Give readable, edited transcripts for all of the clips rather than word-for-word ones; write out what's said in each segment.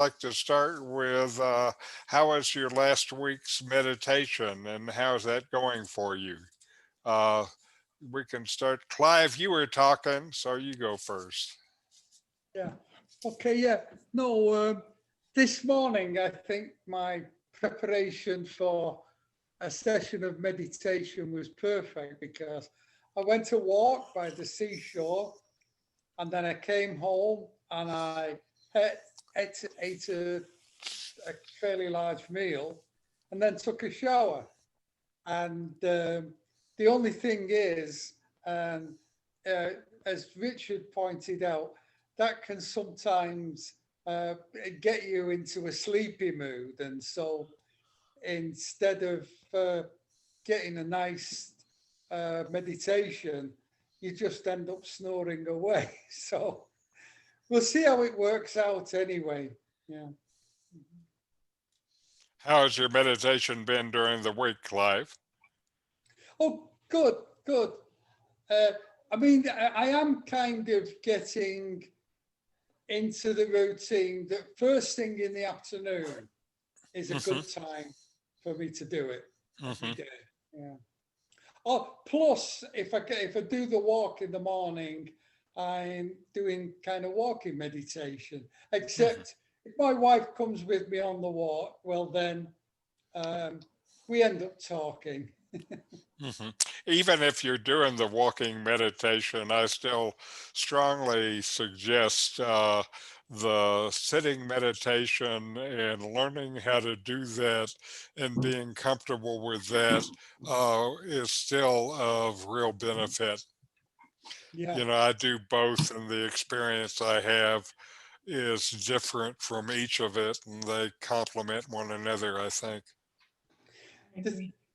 like to start with how was your last week's meditation and how's that going for you? Uh, we can start. Clive, you were talking, so you go first. Yeah. Okay. Yeah. No. This morning, I think my preparation for a session of meditation was perfect because I went to walk by the seashore, and then I came home and I ate a fairly large meal, and then took a shower. And the only thing is, um, uh, as Richard pointed out, that can sometimes get you into a sleepy mood. And so instead of getting a nice meditation, you just end up snoring away. So we'll see how it works out anyway. Yeah. How has your meditation been during the week, Clive? Oh, good, good. Uh, I mean, I am kind of getting into the routine that first thing in the afternoon is a Hmm. good time for me to do it every Hmm. day. Yeah. Oh, plus if I do the walk in the morning, I'm doing kind of walking meditation. Hmm. Except if my wife comes with me on the walk, well then we end up talking. Hmm. Even if you're doing the walking meditation, I still strongly suggest the sitting meditation and learning how to do that and being comfortable with that is still of real benefit. Yeah. You know, I do both, and the experience I have is different from each of it, and they complement one another, I think.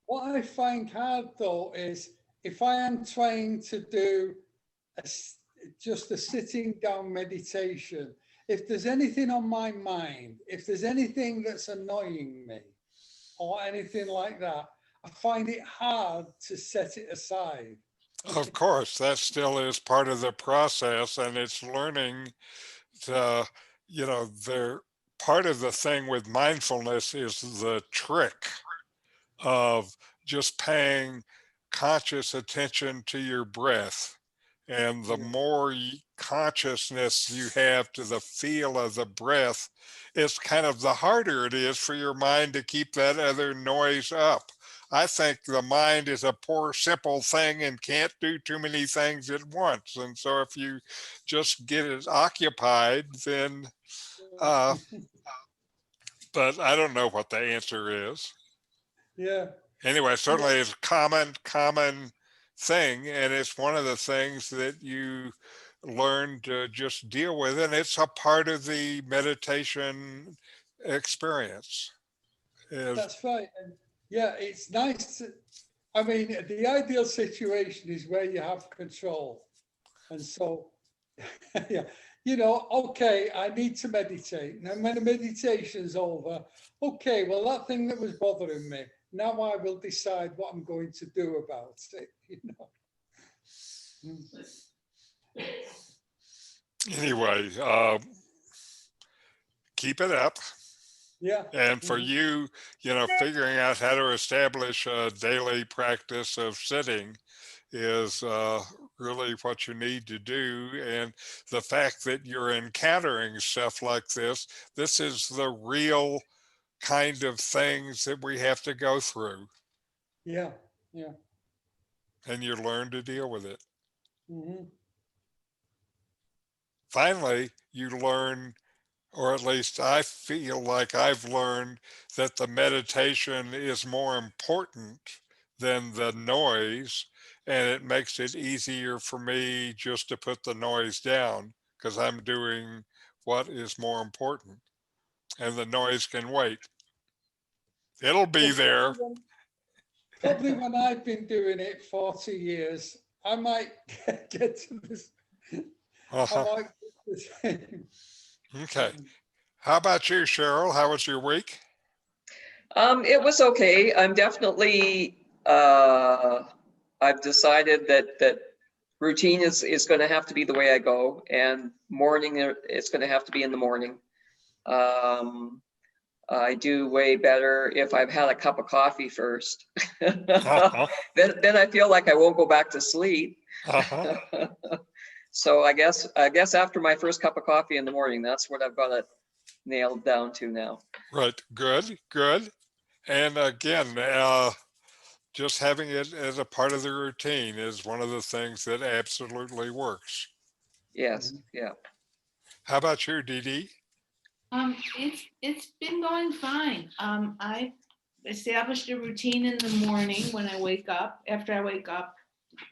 What I find hard though is if I am trying to do just a sitting down meditation, if there's anything on my mind, if there's anything that's annoying me or anything like that, I find it hard to set it aside. Of course, that still is part of the process, and it's learning to, there part of the thing with mindfulness is the trick of just paying conscious attention to your breath. And the Yeah, more consciousness you have to the feel of the breath, it's kind of the harder it is for your mind to keep that other noise up. I think the mind is a poor, simple thing and can't do too many things at once. And so if you just get it occupied, then, uh, but I don't know what the answer is. yeah, Anyway, yeah. certainly it's a common thing, and it's one of the things that you learn to just deal with, and it's a part of the meditation experience. Is That's right. And yeah, it's nice to, I mean, the ideal situation is where you have control. And so, yeah, okay, I need to meditate. And when the meditation's over, okay, well, that thing that was bothering me, now I will decide what I'm going to do about it. Mm. anyway, keep it up. Yeah. And for Mhm. you, figuring out how to establish a daily practice of sitting is really what you need to do. And the fact that you're encountering stuff like this is the real kind of things that we have to go through, Yeah. Yeah. and you learn to deal with it. Hmm. Finally, you learn, or at least I feel like I've learned, that the meditation is more important than the noise, and it makes it easier for me just to put the noise down because I'm doing what is more important, and the noise can wait. It'll be Well, there. probably when I've been doing it 40 years, I might get to this. I Uh-huh. might get the same. Okay. How about you, Cheryl? How was your week? It was okay. I'm definitely, I've decided that routine is going to have to be the way I go, and morning it's going to have to be in the morning. I do way better if I've had a cup of coffee first. Uh-huh. Then I feel like I won't go back to sleep. Uh-huh. So I guess after my first cup of coffee in the morning, that's what I've got it nailed down to now. Right. Good. Good. And again, just having it as a part of the routine is one of the things that absolutely works. Yes, yeah. How about you, Dee Dee? It's been going fine. I established a routine in the morning when I wake up. After I wake up,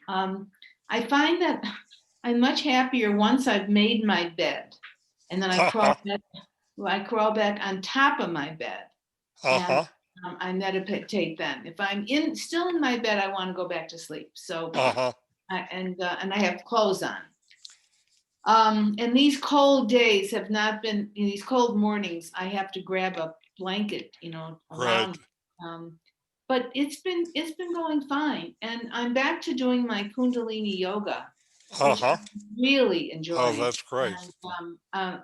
I find that I'm much happier once I've made my bed, and then Uh-huh. I crawl back on top of my bed, and Uh-huh. I meditate. Then, if I'm still in my bed, I want to go back to sleep. So, Uh-huh. and I have clothes on. And these cold days have not been, in these cold mornings, I have to grab a blanket, Right. around. But it's been going fine. And I'm back to doing my Kundalini yoga, which Uh-huh. I'm really Oh, enjoying. that's great. And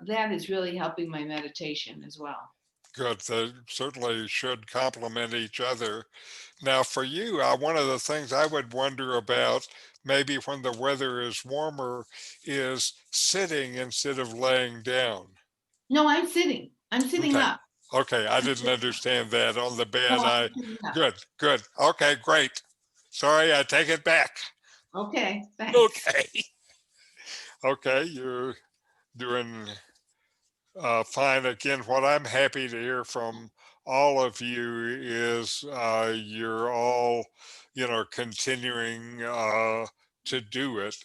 that is really helping my meditation as well. Good. They certainly should complement each other. Now, for you, one of the things I would wonder about, maybe when the weather is warmer, is sitting instead of laying down. No, I'm sitting. I'm sitting Okay. up. Okay. I I'm didn't sitting up. understand that on the No, bed. I'm sitting up. Good. Good. Okay. Great. Sorry, I take it back. Okay, thanks. Okay. Okay. You're doing fine. Again, what I'm happy to hear from all of you is you're all, continuing to do it.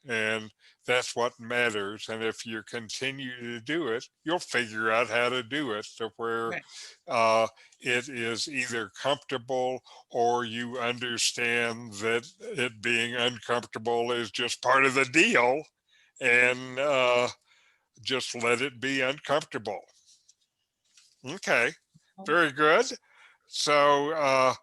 And that's what matters. And if you continue to do it, you'll figure out how to do it to where Right. uh, it is either comfortable or you understand that it being uncomfortable is just part of the deal. And just let it be uncomfortable. Okay, very good. So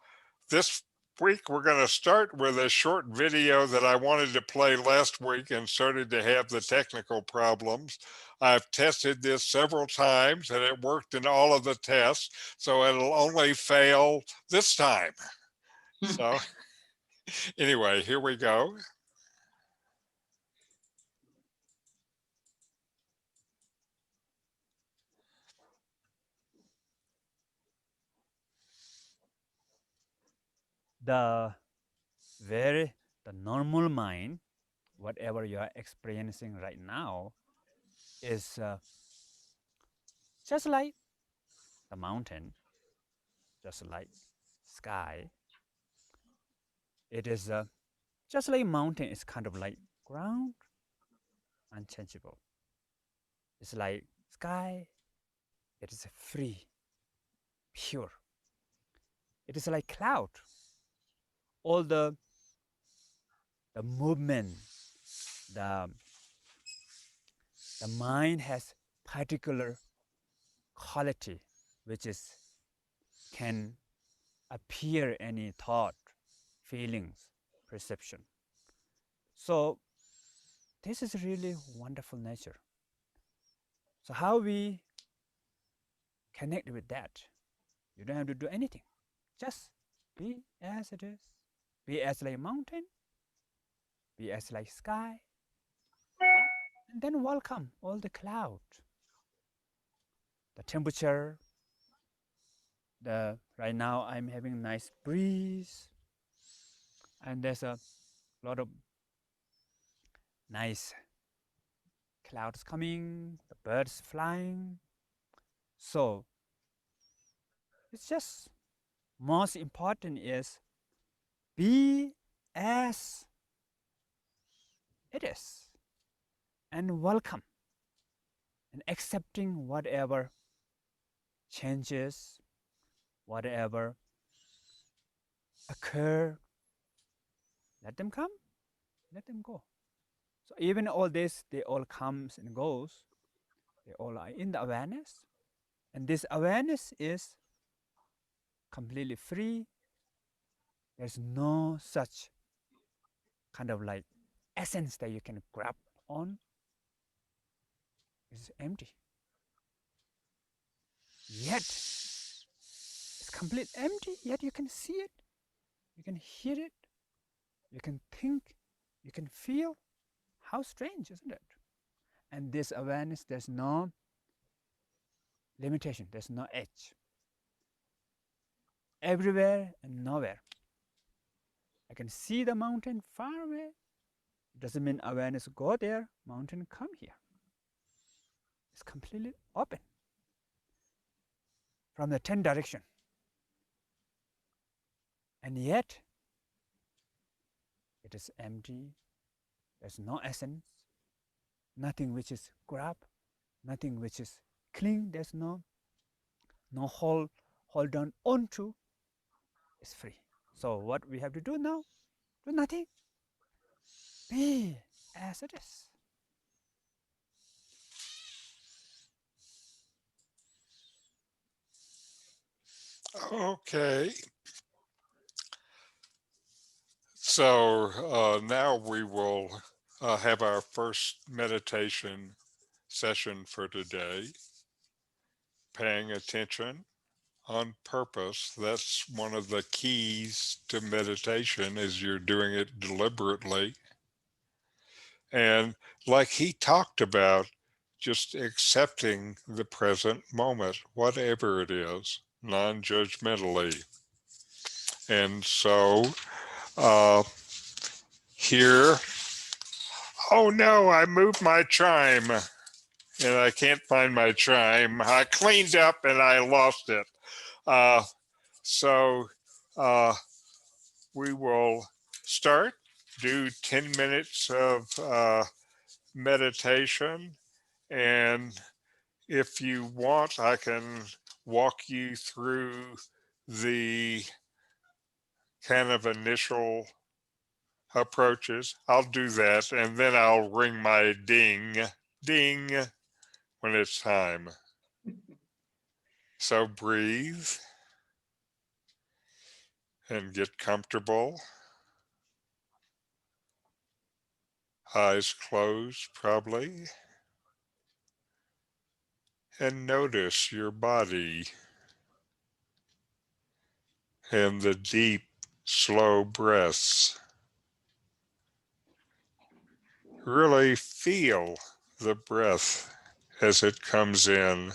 this week we're going to start with a short video that I wanted to play last week and started to have the technical problems. I've tested this several times and it worked in all of the tests, so it'll only fail this time. So anyway, here we go. the the normal mind, whatever you are experiencing right now, is just like the mountain, just like sky. It is just like mountain is kind of like ground, unchangeable. It's like sky. It is free, pure. It is like cloud. All the movement, the the mind has particular quality, which is can appear any thought, feelings, perception. So this is really wonderful nature. So how we connect with that? You don't have to do anything. Just be as it is. Be as like mountain, be as like sky, and then welcome all the cloud, the temperature. The right now I'm having nice breeze, and there's a lot of nice clouds coming, the birds flying. So it's just most important is be as it is and welcome and accepting whatever changes, whatever occur. Let them come, let them go. So even all this, they all comes and goes. They all are in the awareness, and this awareness is completely free. There's no such kind of like essence that you can grab on. It's empty. yet it's complete empty, yet you can see it, you can hear it, you can think, you can feel. How strange, isn't it? And this awareness, there's no limitation, there's no edge. Everywhere and nowhere. I can see the mountain far away. It doesn't mean awareness go there, mountain come here. It's completely open from the 10 direction. And yet, it is empty. There's no essence, nothing which is grab, nothing which is cling. There's no hold on onto. It's free. So what we have to do now? Do nothing. Be as it is. Okay. So now we will have our first meditation session for today. Paying attention on purpose. That's one of the keys to meditation, is you're doing it deliberately. And like he talked about, just accepting the present moment, whatever it is, non-judgmentally. And so here, oh no, I moved my chime and I can't find my chime. I cleaned up and I lost it. So we will start, do 10 minutes of meditation. And if you want, I can walk you through the kind of initial approaches. I'll do that, and then I'll ring my ding, ding, when it's time. So breathe and get comfortable. Eyes closed, probably. And notice your body and the deep, slow breaths. Really feel the breath as it comes in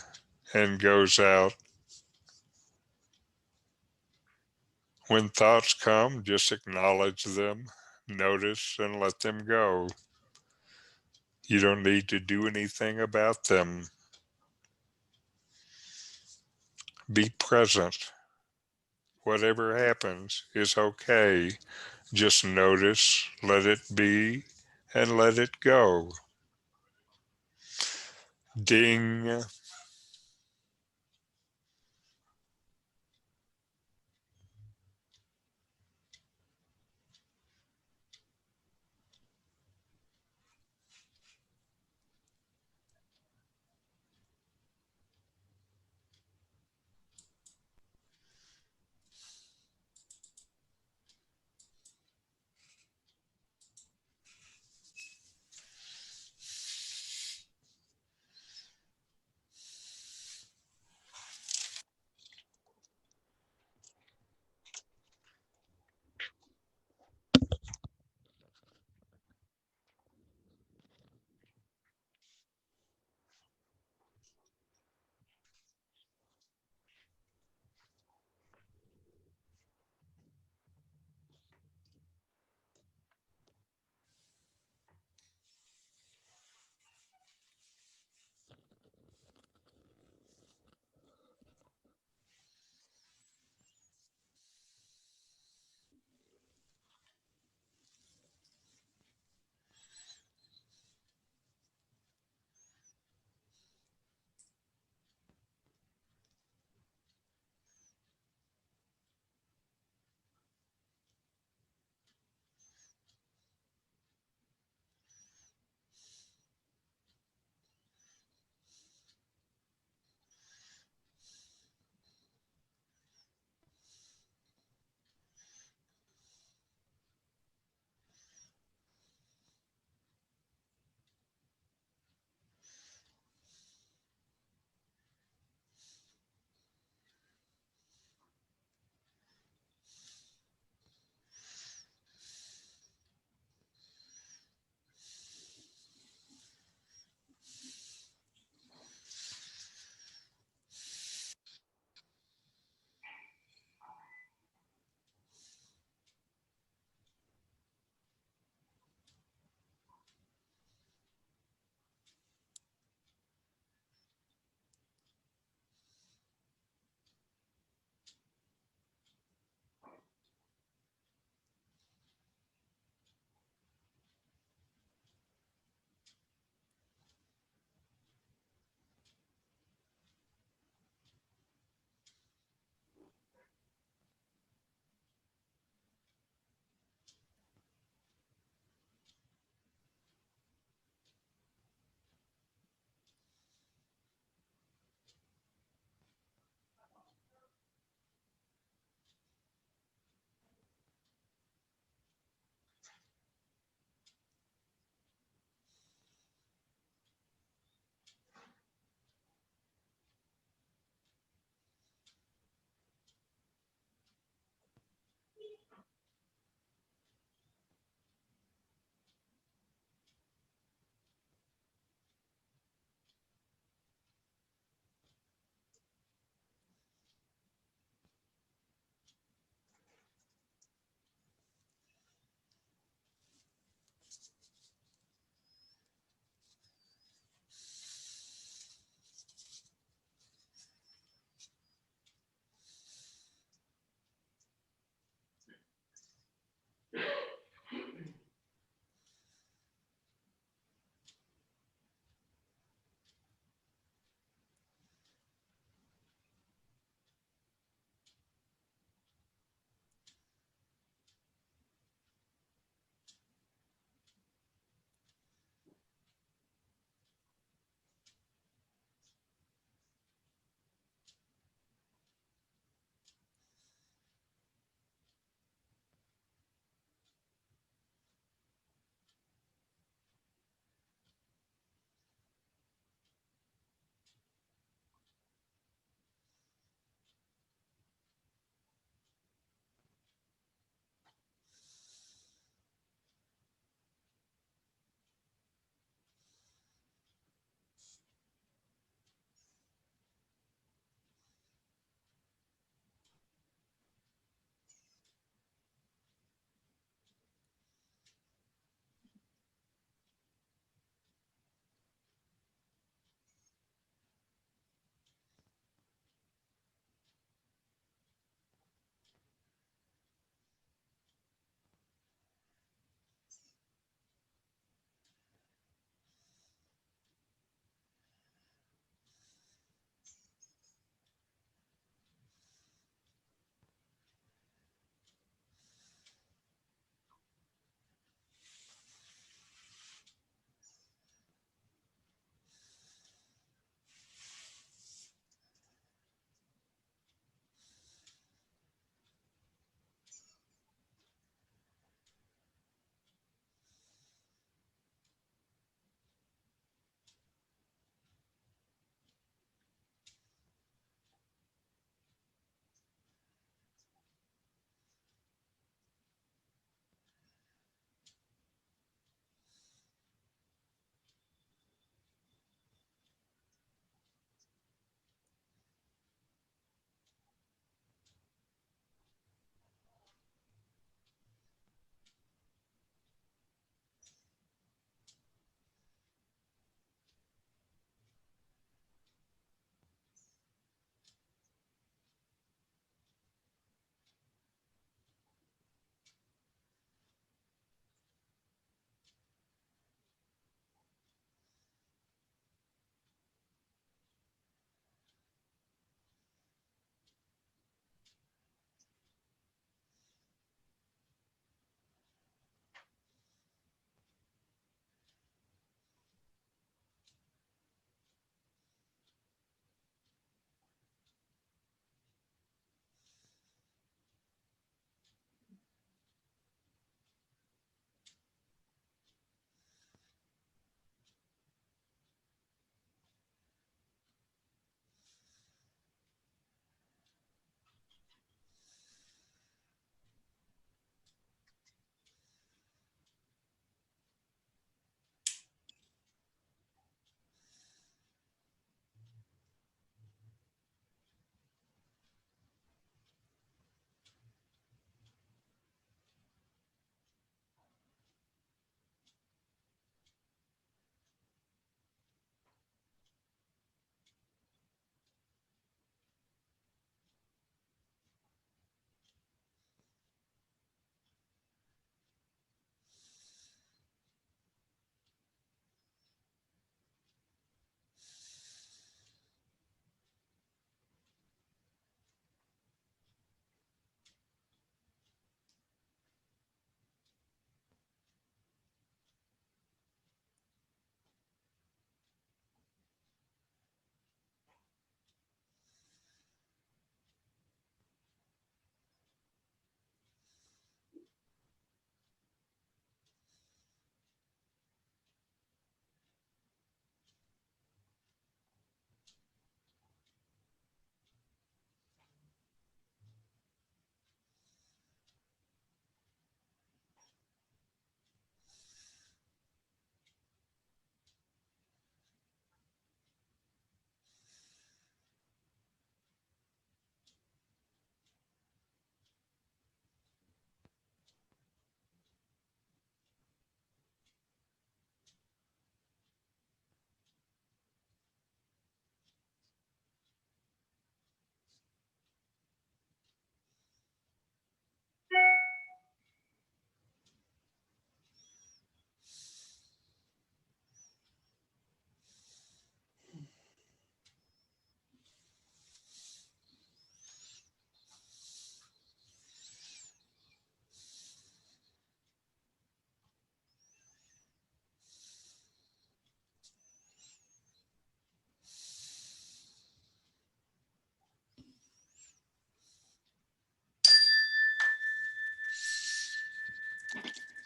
and goes out. When thoughts come, just acknowledge them, notice, and let them go. You don't need to do anything about them. Be present. Whatever happens is okay. Just notice, let it be, and let it go. Ding.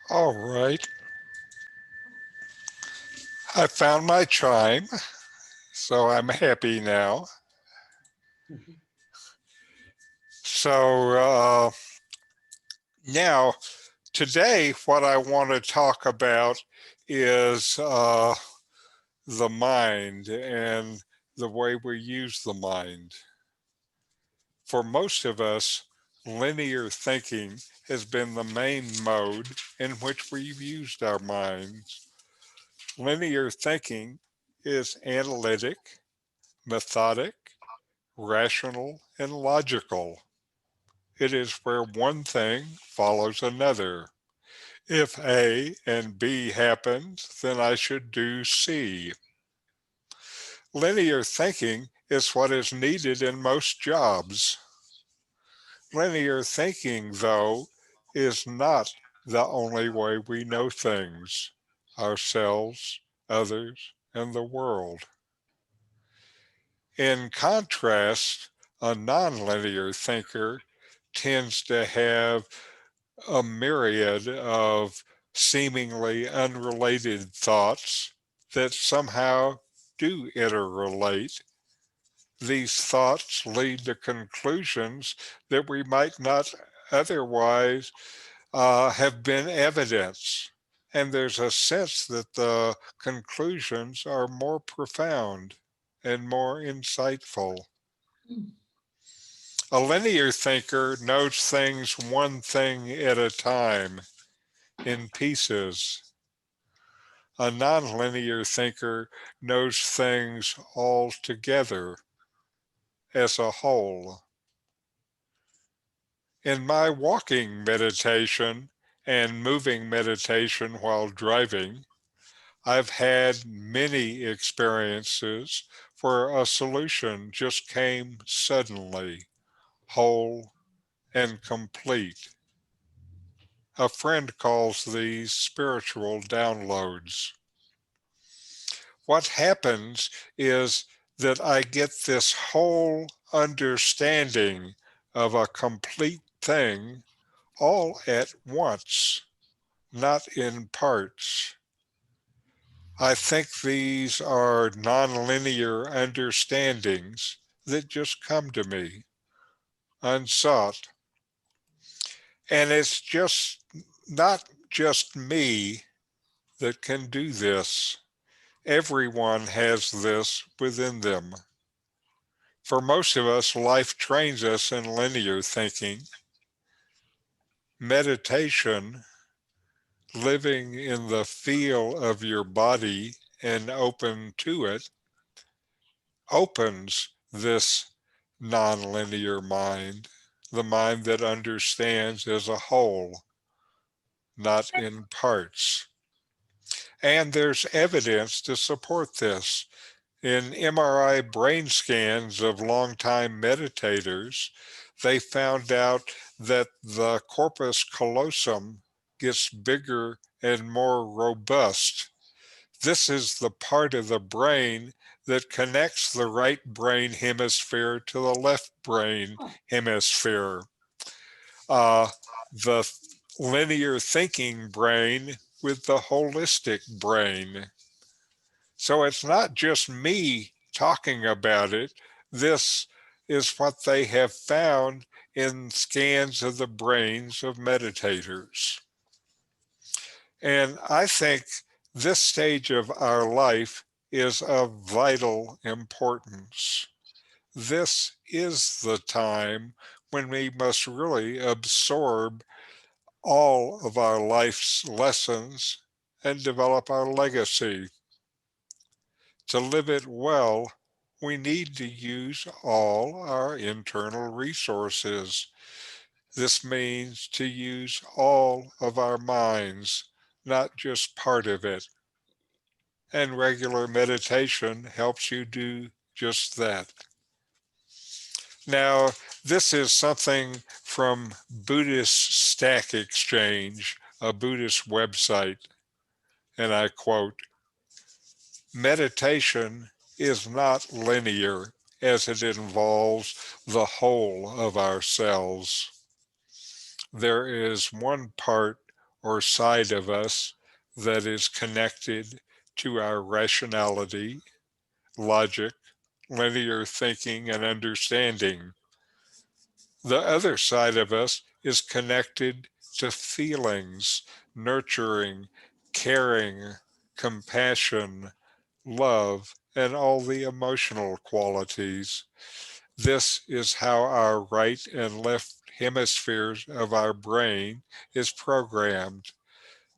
All right. I found my chime, so I'm happy now. So now, today, what I want to talk about is the mind and the way we use the mind. For most of us, linear thinking has been the main mode in which we've used our minds. Linear thinking is analytic, methodic, rational, and logical. It is where one thing follows another. If A and B happens, then I should do C. Linear thinking is what is needed in most jobs. Linear thinking, though, is not the only way we know things, ourselves, others, and the world. In contrast, a nonlinear thinker tends to have a myriad of seemingly unrelated thoughts that somehow do interrelate. These thoughts lead to conclusions that we might not otherwise have been evidence. And there's a sense that the conclusions are more profound and more insightful. A linear thinker knows things one thing at a time, in pieces. A nonlinear thinker knows things all together as a whole. In my walking meditation and moving meditation while driving, I've had many experiences where a solution just came suddenly, whole and complete. A friend calls these spiritual downloads. What happens is that I get this whole understanding of a complete thing all at once, not in parts. I think these are nonlinear understandings that just come to me, unsought. And it's just not just me that can do this. Everyone has this within them. For most of us, life trains us in linear thinking. Meditation, living in the feel of your body and open to it, opens this nonlinear mind, the mind that understands as a whole, not in parts. And there's evidence to support this. In MRI brain scans of longtime meditators, they found out that the corpus callosum gets bigger and more robust. This is the part of the brain that connects the right brain hemisphere to the left brain hemisphere. The linear thinking brain with the holistic brain. So it's not just me talking about it. This is what they have found in scans of the brains of meditators. And I think this stage of our life is of vital importance. This is the time when we must really absorb all of our life's lessons and develop our legacy. To live it well, we need to use all our internal resources. This means to use all of our minds, not just part of it. And regular meditation helps you do just that. Now, this is something from Buddhist Stack Exchange, a Buddhist website, and I quote, meditation is not linear as it involves the whole of ourselves. There is one part or side of us that is connected to our rationality, logic, linear thinking, and understanding. The other side of us is connected to feelings, nurturing, caring, compassion, love, and all the emotional qualities. This is how our right and left hemispheres of our brain is programmed.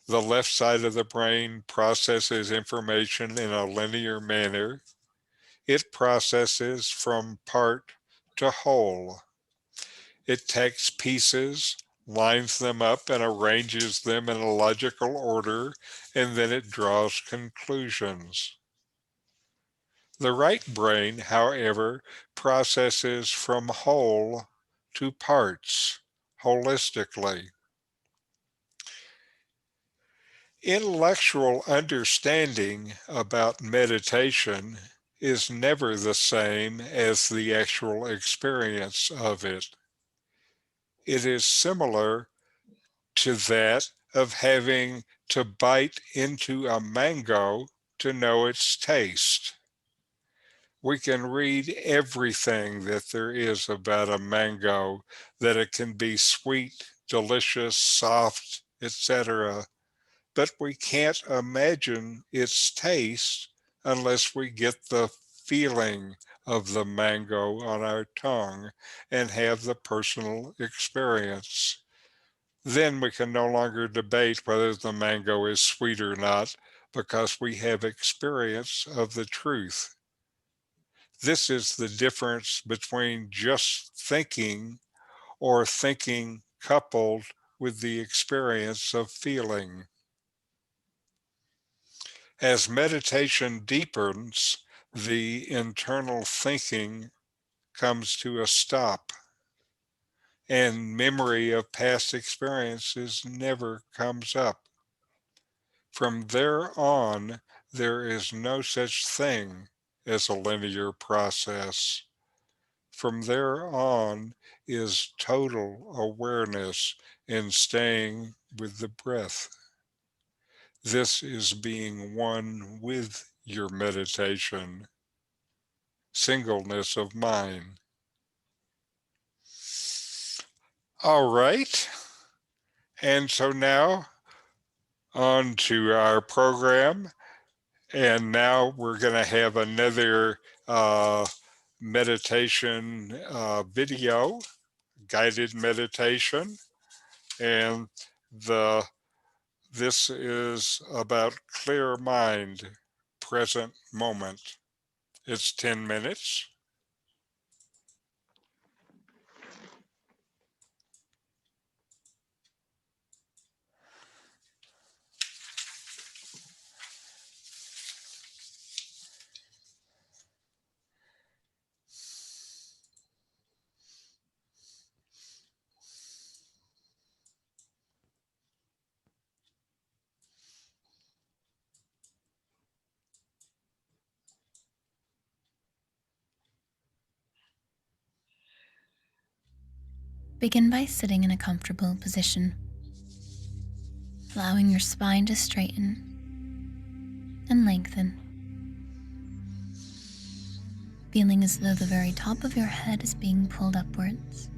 The left side of the brain processes information in a linear manner. It processes from part to whole. It takes pieces, lines them up, and arranges them in a logical order, and then it draws conclusions. The right brain, however, processes from whole to parts, holistically. Intellectual understanding about meditation is never the same as the actual experience of it. It is similar to that of having to bite into a mango to know its taste. We can read everything that there is about a mango, that it can be sweet, delicious, soft, etc. But we can't imagine its taste unless we get the feeling of the mango on our tongue and have the personal experience. Then we can no longer debate whether the mango is sweet or not, because we have experience of the truth. This is the difference between just thinking or thinking coupled with the experience of feeling. As meditation deepens, the internal thinking comes to a stop, and memory of past experiences never comes up. From there on, there is no such thing as a linear process. From there on is total awareness and staying with the breath. This is being one with your meditation, singleness of mind. All right. And so now on to our program. And now we're going to have another meditation video, guided meditation. And this is about clear mind, present moment. It's 10 minutes. Begin by sitting in a comfortable position, allowing your spine to straighten and lengthen, feeling as though the very top of your head is being pulled upwards,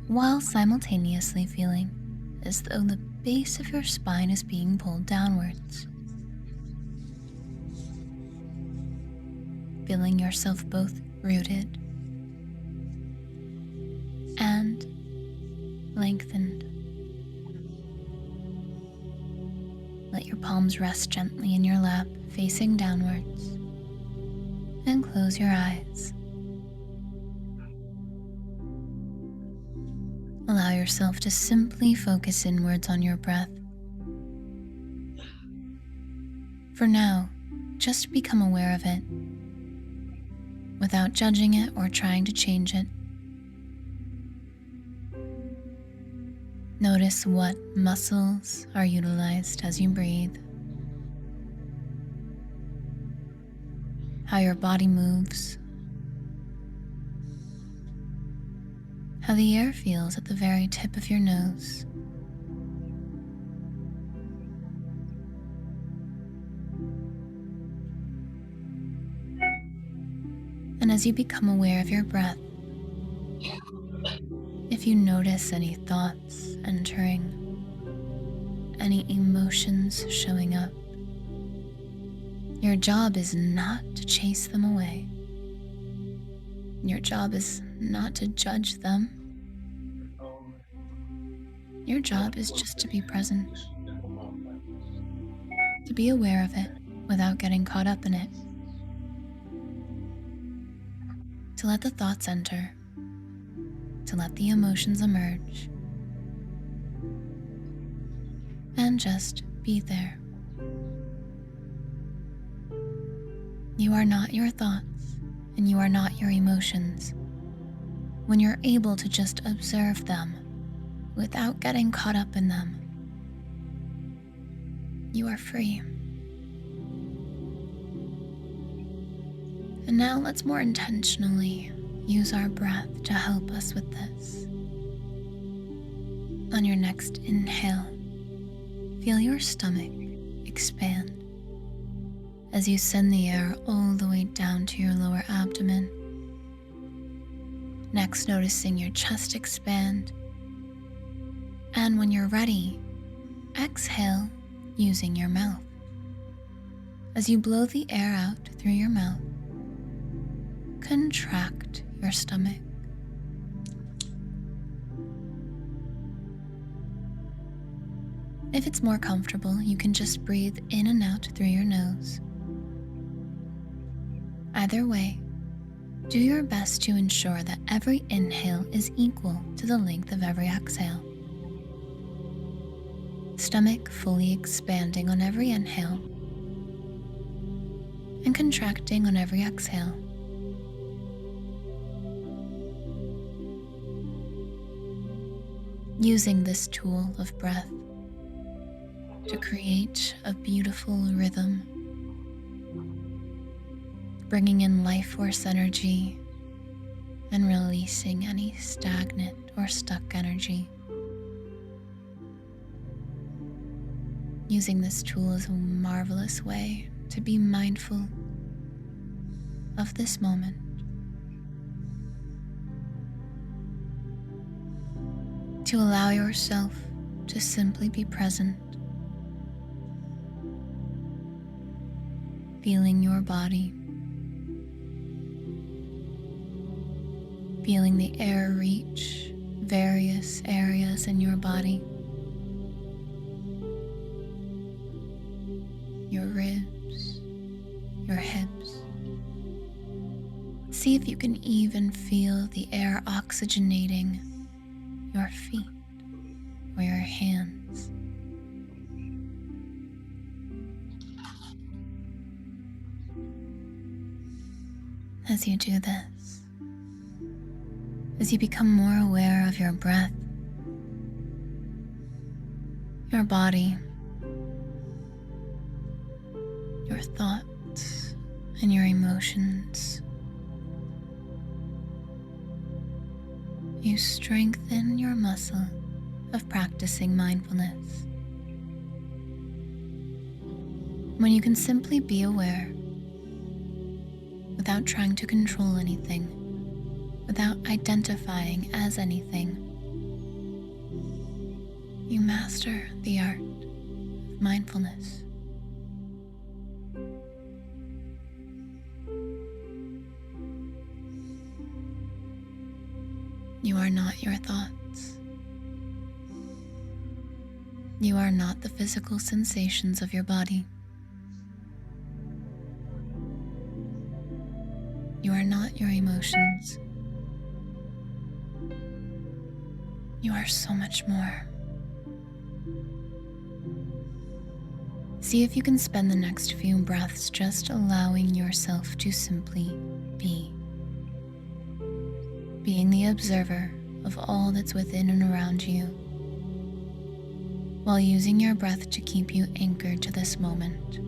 while simultaneously feeling as though the base of your spine is being pulled downwards, feeling yourself both rooted and lengthened. Let your palms rest gently in your lap, facing downwards, and close your eyes. Allow yourself to simply focus inwards on your breath. For now, just become aware of it, without judging it or trying to change it. Notice what muscles are utilized as you breathe, how your body moves, how the air feels at the very tip of your nose, And as you become aware of your breath, if you notice any thoughts entering, any emotions showing up, your job is not to chase them away. Your job is not to judge them. Your job is just to be present, to be aware of it without getting caught up in it, to let the thoughts enter, to let the emotions emerge, and just be there. You are not your thoughts, and you are not your emotions. When you're able to just observe them without getting caught up in them, you are free. And now let's more intentionally use our breath to help us with this. On your next inhale, feel your stomach expand as you send the air all the way down to your lower abdomen. Next, noticing your chest expand. And when you're ready, exhale using your mouth. As you blow the air out through your mouth, contract your stomach. If it's more comfortable, you can just breathe in and out through your nose. Either way, do your best to ensure that every inhale is equal to the length of every exhale. Stomach fully expanding on every inhale and contracting on every exhale. Using this tool of breath to create a beautiful rhythm, bringing in life force energy and releasing any stagnant or stuck energy. Using this tool is a marvelous way to be mindful of this moment. To allow yourself to simply be present, feeling your body, feeling the air reach various areas in your body, your ribs, your hips. See if you can even feel the air oxygenating your feet or your hands. As you do this, as you become more aware of your breath, your body, your thoughts, and your emotions, you strengthen your muscle of practicing mindfulness. When you can simply be aware without trying to control anything, without identifying as anything, you master the art of mindfulness. You are not your thoughts. You are not the physical sensations of your body. You are not your emotions. You are so much more. See if you can spend the next few breaths just allowing yourself to simply be. Being the observer of all that's within and around you, while using your breath to keep you anchored to this moment.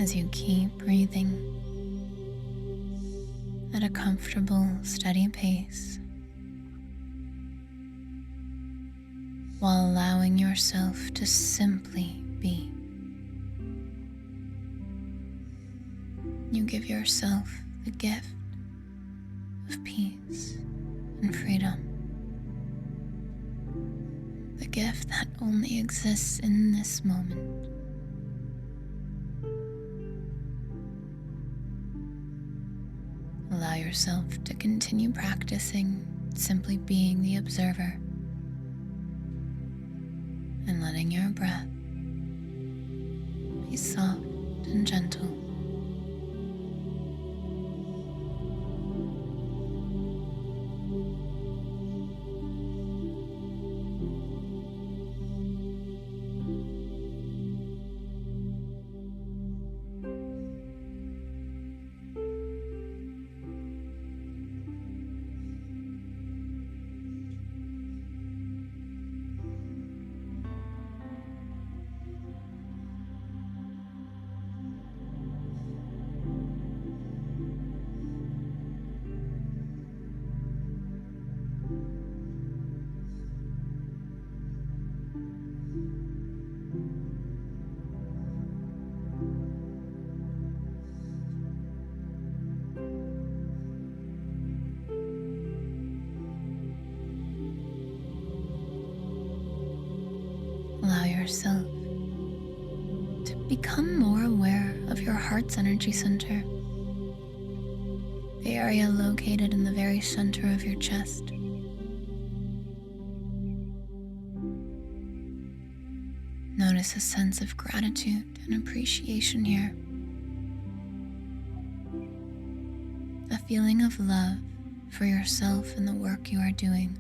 as you keep breathing at a comfortable, steady pace, while allowing yourself to simply be. You give yourself the gift of peace and freedom, the gift that only exists in this moment. Allow yourself to continue practicing simply being the observer and letting your breath be soft and gentle. Allow yourself to become more aware of your heart's energy center, the area located in the very center of your chest. Notice a sense of gratitude and appreciation here, a feeling of love for yourself and the work you are doing.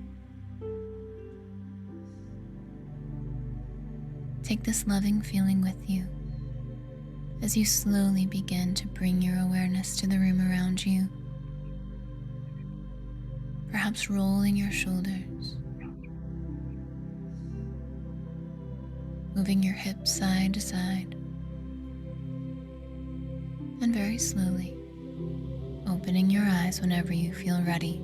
Take this loving feeling with you as you slowly begin to bring your awareness to the room around you, perhaps rolling your shoulders, moving your hips side to side, and very slowly opening your eyes whenever you feel ready.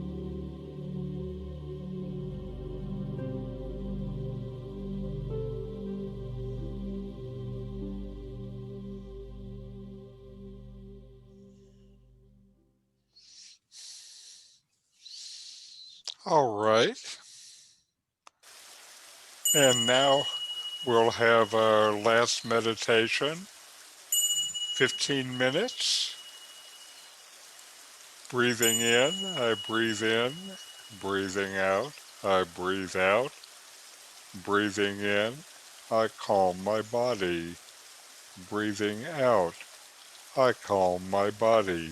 All right. And now we'll have our last meditation, 15 minutes. Breathing in, I breathe in. Breathing out, I breathe out. Breathing in, I calm my body. Breathing out, I calm my body.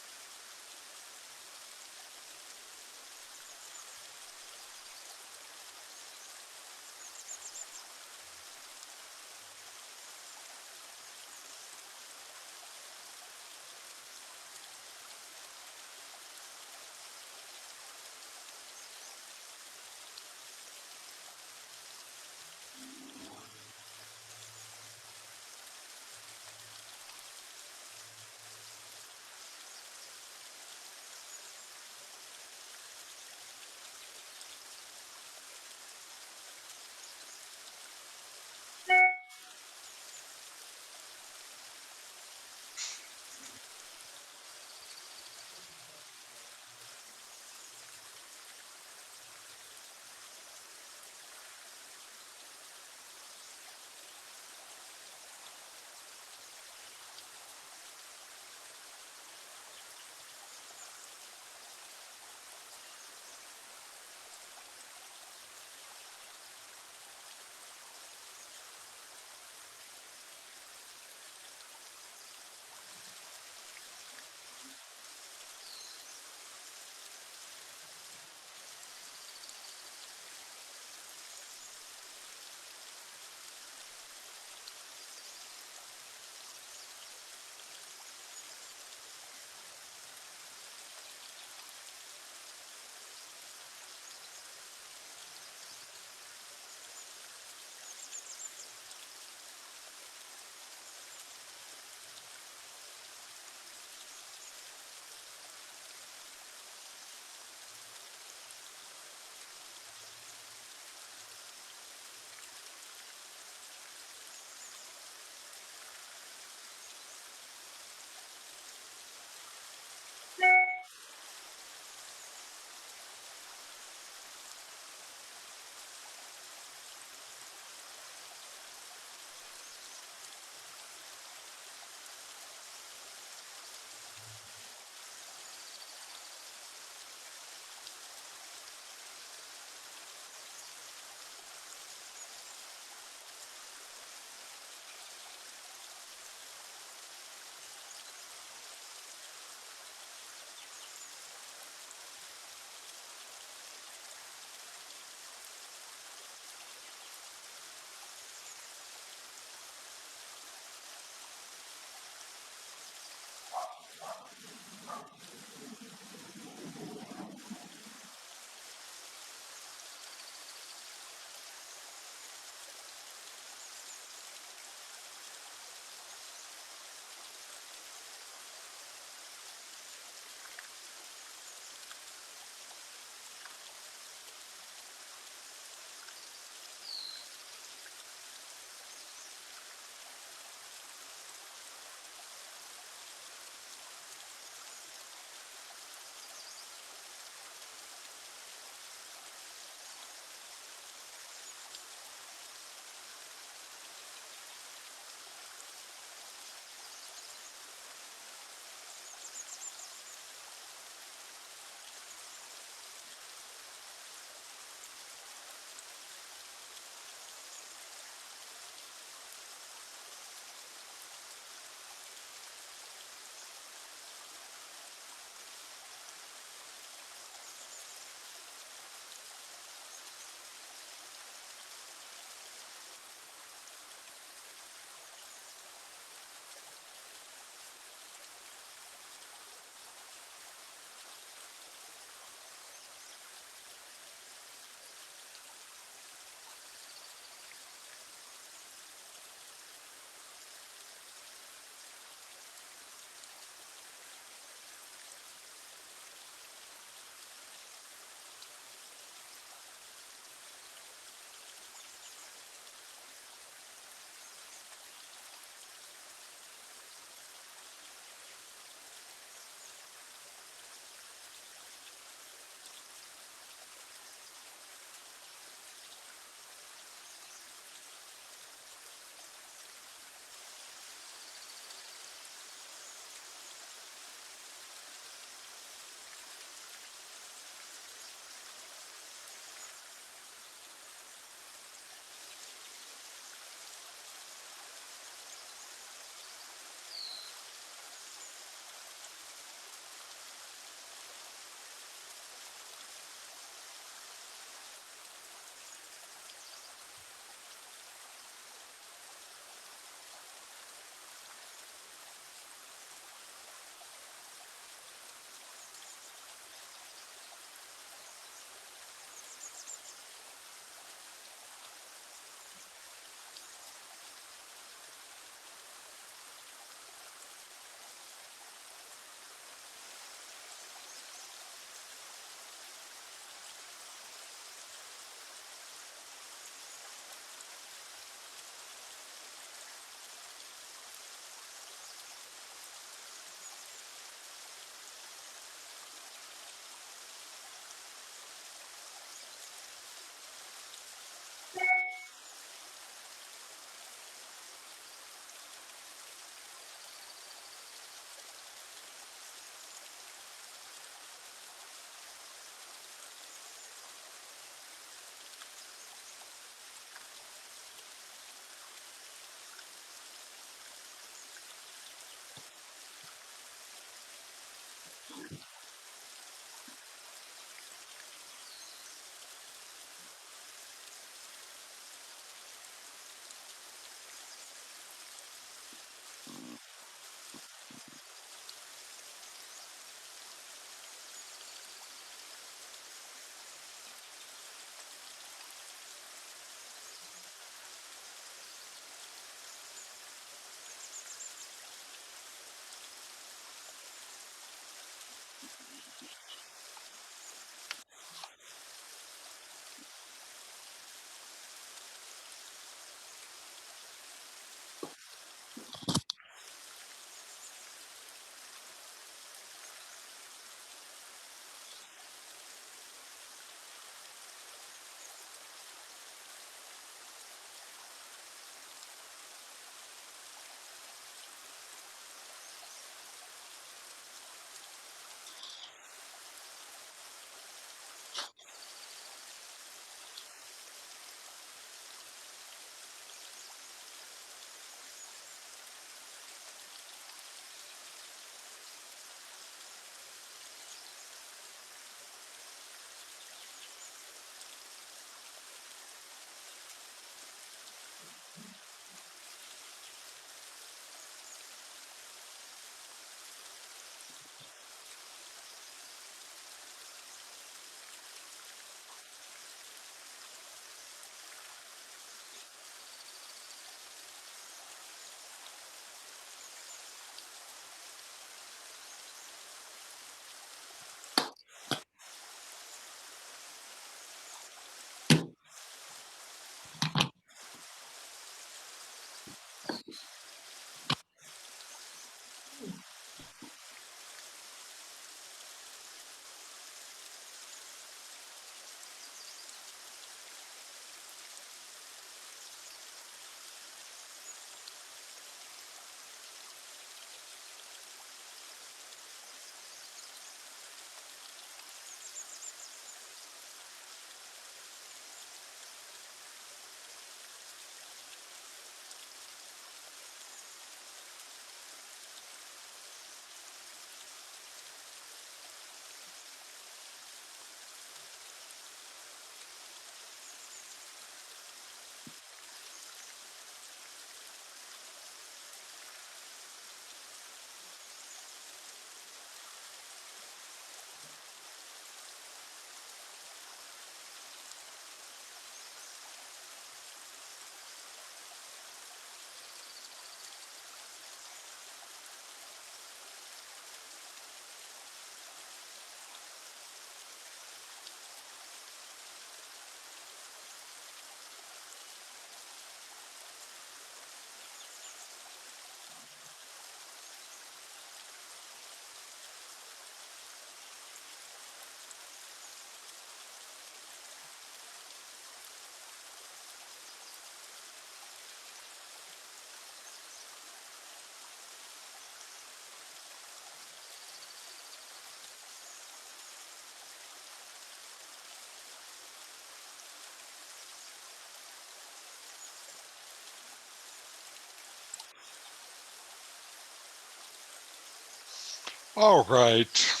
All right.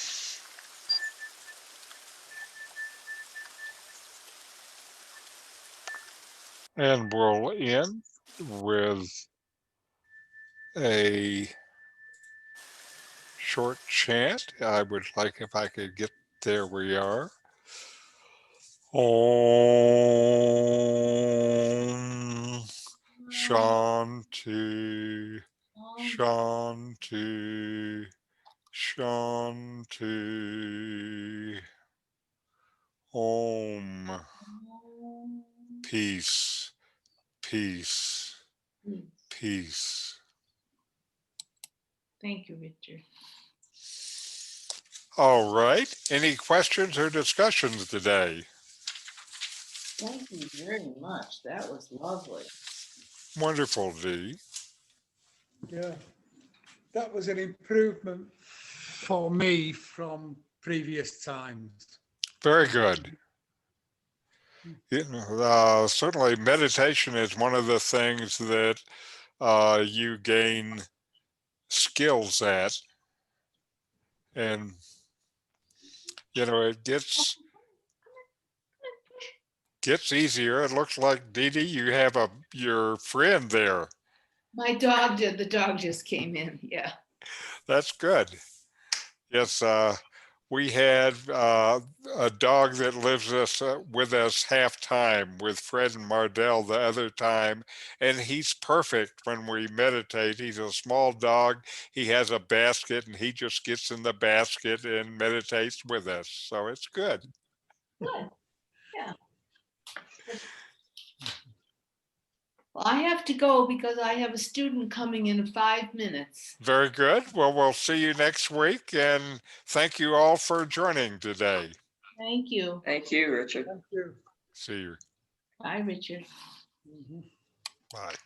And we'll end with a short chant. I would like if I could get there. We are. Om Shanti Shanti Shanti. Om. Peace, peace, peace. Thank you, Richard. All right. Any questions or discussions today? Thank you very much. That was lovely. Wonderful, Dee. Yeah, that was an improvement for me from previous times. Very good. Certainly, meditation is one of the things that you gain skills at. And, it gets easier. It looks like, Dee Dee, you have your friend there. My dog did. The dog just came in. Yeah. That's good. Yes, we had a dog that lives with us half time with Fred and Mardell the other time, and he's perfect when we meditate. He's a small dog. He has a basket, and he just gets in the basket and meditates with us. So it's good. Good. Yeah. Well, I have to go because I have a student coming in 5 minutes. Very good. Well, we'll see you next week, and thank you all for joining today. Thank you. Thank you, Richard. Thank you. See you. Bye, Richard. Mhm. Bye.